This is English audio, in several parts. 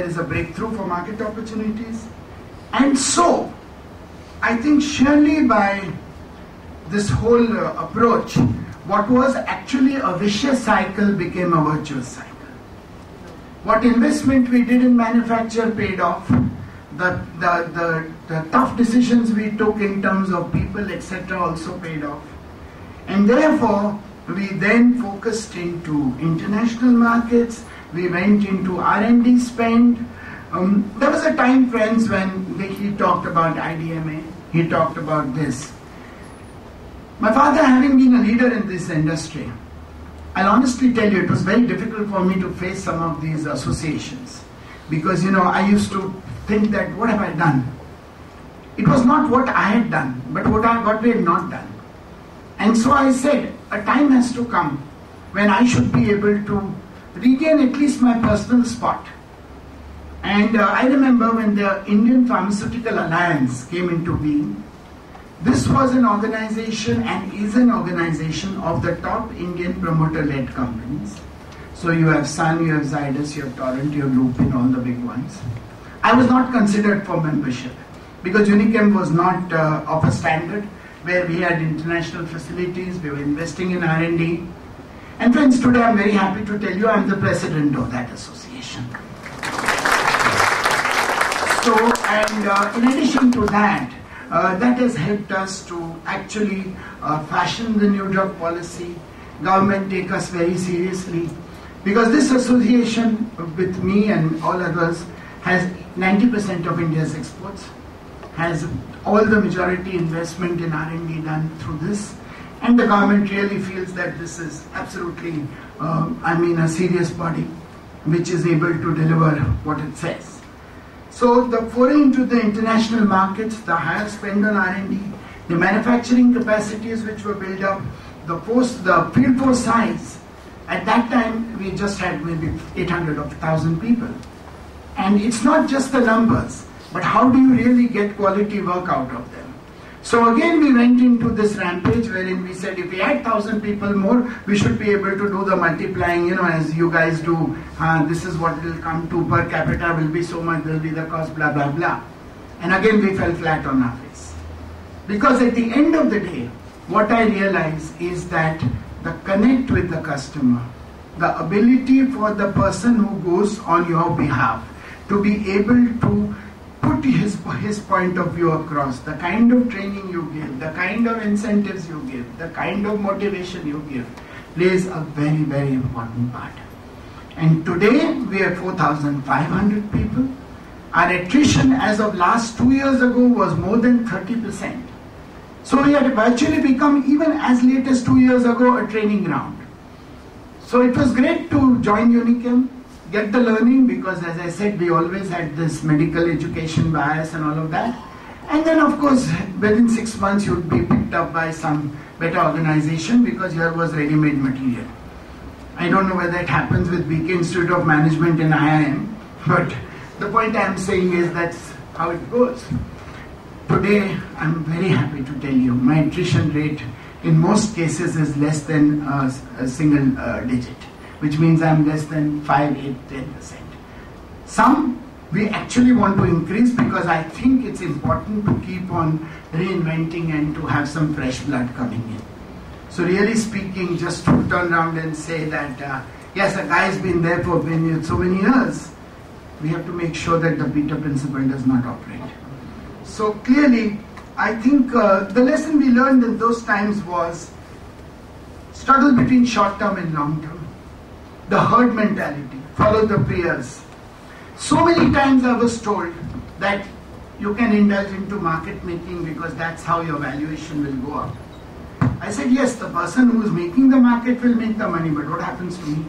there is a breakthrough for market opportunities. And so, I think surely by this whole approach, what was actually a vicious cycle became a virtuous cycle. What investment we did in manufacture paid off. The tough decisions we took in terms of people, etc. also paid off. And therefore, we then focused into international markets. We went into R&D spend. There was a time, friends, when he talked about IDMA. He talked about this. My father, having been a leader in this industry, I'll honestly tell you, it was very difficult for me to face some of these associations. Because, I used to think that, what have I done? It was not what I had done, but what we had not done. And so I said, a time has to come when I should be able to regain at least my personal spot. And I remember when the Indian Pharmaceutical Alliance came into being, this was an organization and is an organization of the top Indian promoter-led companies. So you have Sun, you have Zydus, you have Torrent, you have Lupin, all the big ones. I was not considered for membership because Unichem was not of a standard where we had international facilities, we were investing in R&D. And friends, today I'm very happy to tell you I'm the president of that association. So, and in addition to that, that has helped us to actually fashion the new drug policy. Government take us very seriously because this association with me and all others has 90% of India's exports, has all the majority investment in R&D done through this, and the government really feels that this is absolutely, a serious body which is able to deliver what it says. So the foray into the international markets, the higher spend on R&D, the manufacturing capacities which were built up, the field force size, at that time we just had maybe 800 or 1,000 people. And it's not just the numbers, but how do you really get quality work out of them? So again we went into this rampage wherein we said if we add 1,000 people more, we should be able to do the multiplying, as you guys do. This is what will come to per capita will be so much, will be the cost, blah, blah, blah. And again we fell flat on our face. Because at the end of the day, what I realize is that the connect with the customer, the ability for the person who goes on your behalf to be able to put his point of view across, the kind of training you give, the kind of incentives you give, the kind of motivation you give, plays a very, very important part. And today we have 4,500 people. Our attrition as of last 2 years ago was more than 30%. So we had virtually become, even as late as 2 years ago, a training ground. So it was great to join Unichem, get the learning, because as I said, we always had this medical education bias and all of that. And then of course, within 6 months you would be picked up by some better organization because here was ready-made material. I don't know whether it happens with BK Institute of Management in IIM, but the point I am saying is that's how it goes. Today, I'm very happy to tell you, my attrition rate in most cases is less than a single digit, which means I'm less than 5, 8, 10%. Some we actually want to increase because I think it's important to keep on reinventing and to have some fresh blood coming in. So really speaking, just to turn around and say that, yes, a guy's been there for so many years, we have to make sure that the Peter principle does not operate. So clearly, I think the lesson we learned in those times was struggle between short-term and long-term. The herd mentality, follow the peers. So many times I was told that you can indulge into market making because that's how your valuation will go up. I said, yes, the person who is making the market will make the money, but what happens to me?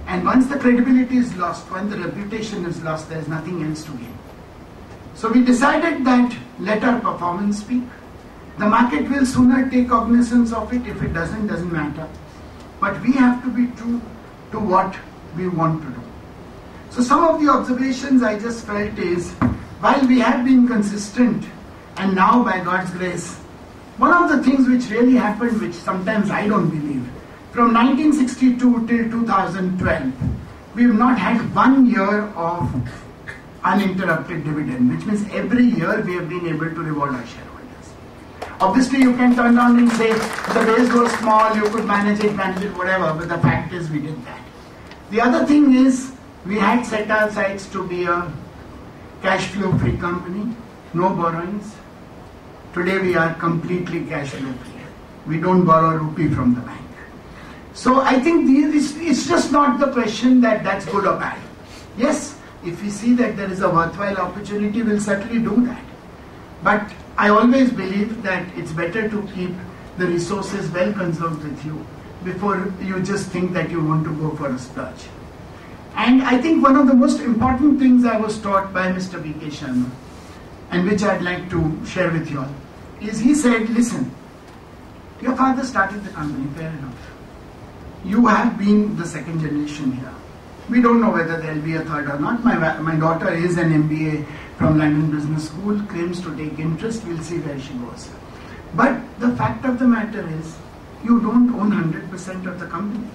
And once the credibility is lost, once the reputation is lost, there is nothing else to gain. So we decided that let our performance speak. The market will sooner take cognizance of it. If it doesn't matter. But we have to be true to what we want to do. So some of the observations I just felt is, while we have been consistent, and now by God's grace, one of the things which really happened, which sometimes I don't believe, from 1962 till 2012, we have not had 1 year of uninterrupted dividend, which means every year we have been able to reward our shareholders. Obviously, you can turn around and say the base was small, you could manage it, whatever, but the fact is we did that. The other thing is, we had set our sights to be a cash flow free company, no borrowings. Today we are completely cash flow free. We don't borrow a rupee from the bank. So I think it's just not the question that that's good or bad. Yes, if we see that there is a worthwhile opportunity, we'll certainly do that. But I always believe that it's better to keep the resources well conserved with you before you just think that you want to go for a splurge. And I think one of the most important things I was taught by Mr. BK Sharma, and which I'd like to share with you all, is he said, listen, your father started the company, fair enough. You have been the second generation here. We don't know whether there will be a third or not. My daughter is an MBA from London Business School, claims to take interest. We'll see where she goes. But the fact of the matter is, you don't own 100% of the company.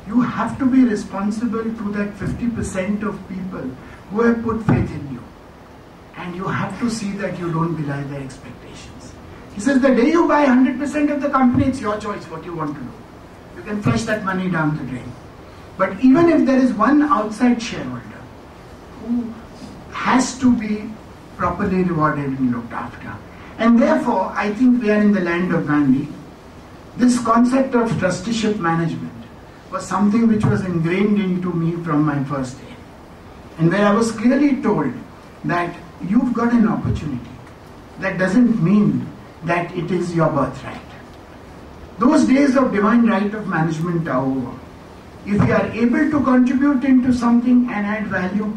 You have to be responsible to that 50% of people who have put faith in you. And you have to see that you don't belie their expectations. He says, the day you buy 100% of the company, it's your choice what you want to do. You can flush that money down the drain. But even if there is one outside shareholder who has to be properly rewarded and looked after. And therefore, I think we are in the land of Gandhi. This concept of trusteeship management was something which was ingrained into me from my first day. And where I was clearly told that you've got an opportunity. That doesn't mean that it is your birthright. Those days of divine right of management are over. If you are able to contribute into something and add value,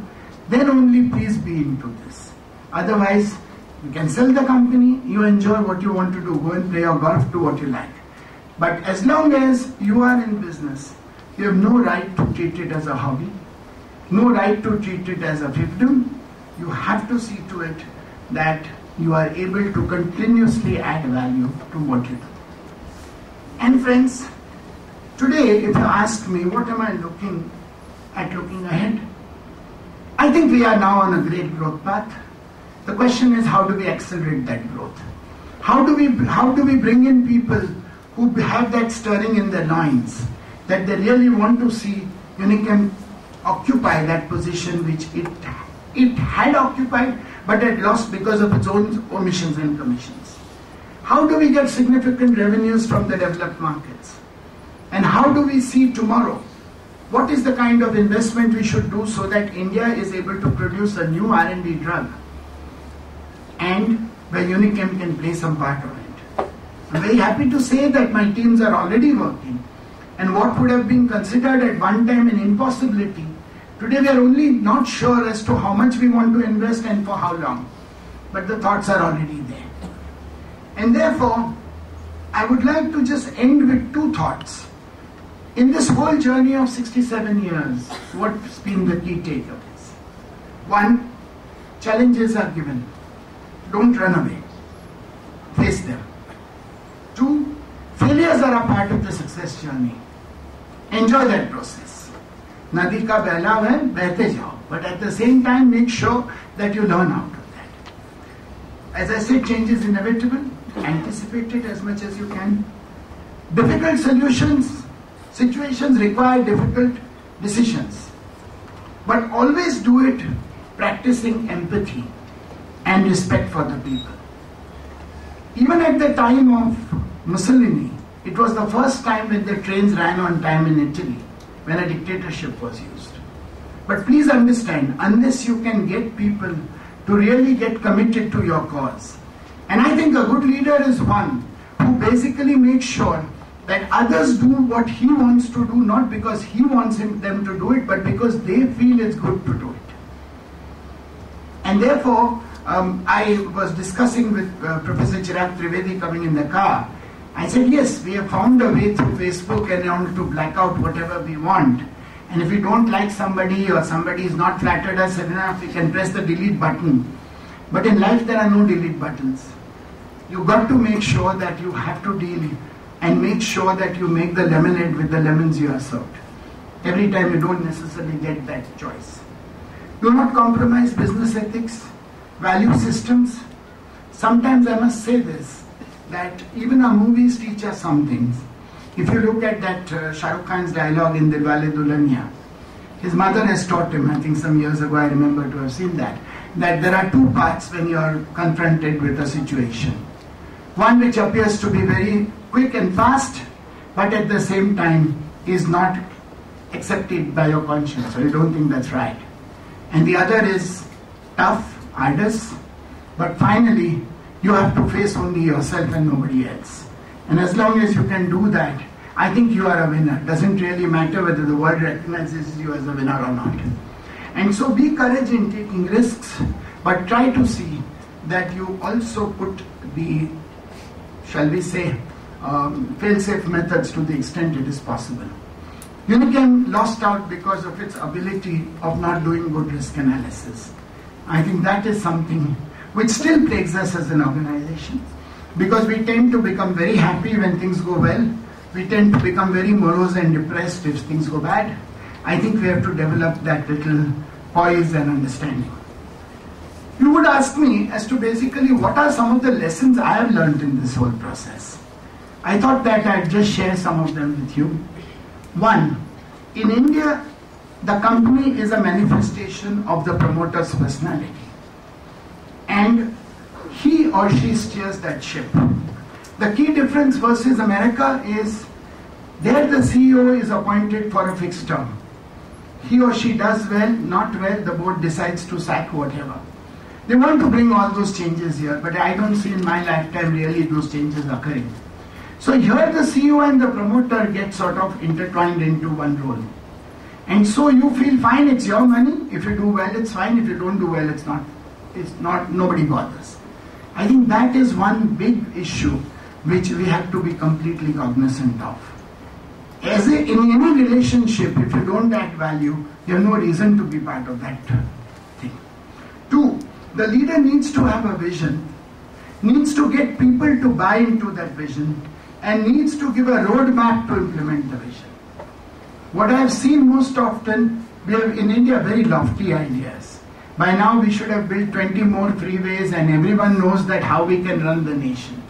then only please be into this. Otherwise, you can sell the company, you enjoy what you want to do, go and play your golf, do what you like. But as long as you are in business, you have no right to treat it as a hobby, no right to treat it as a fiefdom. You have to see to it that you are able to continuously add value to what you do. And friends, today if you ask me what am I looking ahead, I think we are now on a great growth path. The question is, how do we accelerate that growth? How do we bring in people who have that stirring in their loins, that they really want to see Unichem occupy that position which it had occupied but had lost because of its own omissions and commissions? How do we get significant revenues from the developed markets? And how do we see tomorrow? What is the kind of investment we should do so that India is able to produce a new R&D drug and where Unichem can play some part of it? I'm very happy to say that my teams are already working, and what would have been considered at one time an impossibility, today we are only not sure as to how much we want to invest and for how long, but the thoughts are already there. And therefore, I would like to just end with two thoughts. In this whole journey of 67 years, what's been the key takeaways? One, challenges are given. Don't run away. Face them. Two, failures are a part of the success journey. Enjoy that process. Nadi ka behlav hai, behte jao. But at the same time, make sure that you learn out of that. As I said, change is inevitable. Anticipate it as much as you can. Difficult situations require difficult decisions. But always do it practicing empathy and respect for the people. Even at the time of Mussolini, it was the first time when the trains ran on time in Italy, when a dictatorship was used. But please understand, unless you can get people to really get committed to your cause. And I think a good leader is one who basically makes sure that others do what he wants to do, not because he wants them to do it, but because they feel it's good to do it. And therefore, I was discussing with Professor Chirag Trivedi coming in the car. I said, yes, we have found a way through Facebook and on to black out whatever we want. And if we don't like somebody or somebody is not flattered us enough, we can press the delete button. But in life, there are no delete buttons. You've got to make sure that you have to deal and make sure that you make the lemonade with the lemons you are served. Every time you don't necessarily get that choice. Do not compromise business ethics, value systems. Sometimes I must say this, that even our movies teach us some things. If you look at that Shah Rukh Khan's dialogue in Dilwale Dulhania, his mother has taught him, I think some years ago I remember to have seen that there are two paths when you are confronted with a situation. One which appears to be very quick and fast, but at the same time is not accepted by your conscience, or you don't think that's right. And the other is tough, arduous, but finally you have to face only yourself and nobody else. And as long as you can do that, I think you are a winner. It doesn't really matter whether the world recognizes you as a winner or not. And so be courage in taking risks, but try to see that you also put the, shall we say, fail-safe methods to the extent it is possible. Unichem lost out because of its ability of not doing good risk analysis. I think that is something which still plagues us as an organization, because we tend to become very happy when things go well. We tend to become very morose and depressed if things go bad. I think we have to develop that little poise and understanding. You would ask me as to basically what are some of the lessons I have learned in this whole process. I thought that I'd just share some of them with you. One, in India, the company is a manifestation of the promoter's personality. And he or she steers that ship. The key difference versus America is there the CEO is appointed for a fixed term. He or she does well, not well, the board decides to sack whatever. They want to bring all those changes here, but I don't see in my lifetime really those changes occurring. So here the CEO and the promoter get sort of intertwined into one role. And so you feel fine, it's your money. If you do well, it's fine. If you don't do well, it's not, nobody bothers. I think that is one big issue which we have to be completely cognizant of. In any relationship, if you don't add value, you have no reason to be part of that thing. Two, the leader needs to have a vision, needs to get people to buy into that vision, and needs to give a roadmap to implement the vision. What I have seen most often, we have in India very lofty ideas. By now we should have built 20 more freeways and everyone knows that how we can run the nation.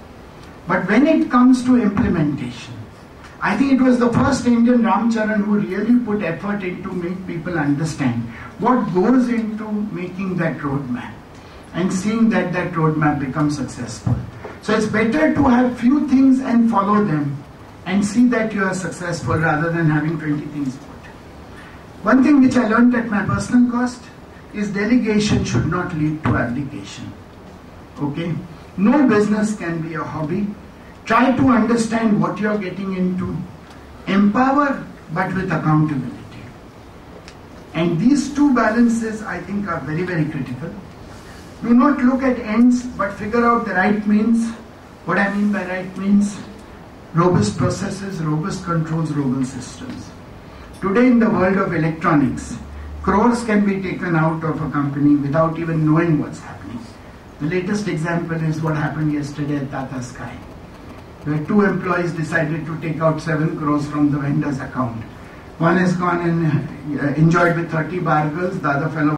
But when it comes to implementation, I think it was the first Indian Ramcharan who really put effort into make people understand what goes into making that roadmap and seeing that that roadmap becomes successful. So it's better to have few things and follow them and see that you are successful rather than having 20 things put. One thing which I learned at my personal cost is delegation should not lead to abdication. Okay? No business can be a hobby. Try to understand what you are getting into. Empower, but with accountability. And these two balances, I think, are very, very critical. Do not look at ends, but figure out the right means. What I mean by right means, robust processes, robust controls, robust systems. Today in the world of electronics, crores can be taken out of a company without even knowing what's happening. The latest example is what happened yesterday at Tata Sky, where 2 employees decided to take out 7 crores from the vendor's account. One has gone and enjoyed with 30 bar girls, the other fellow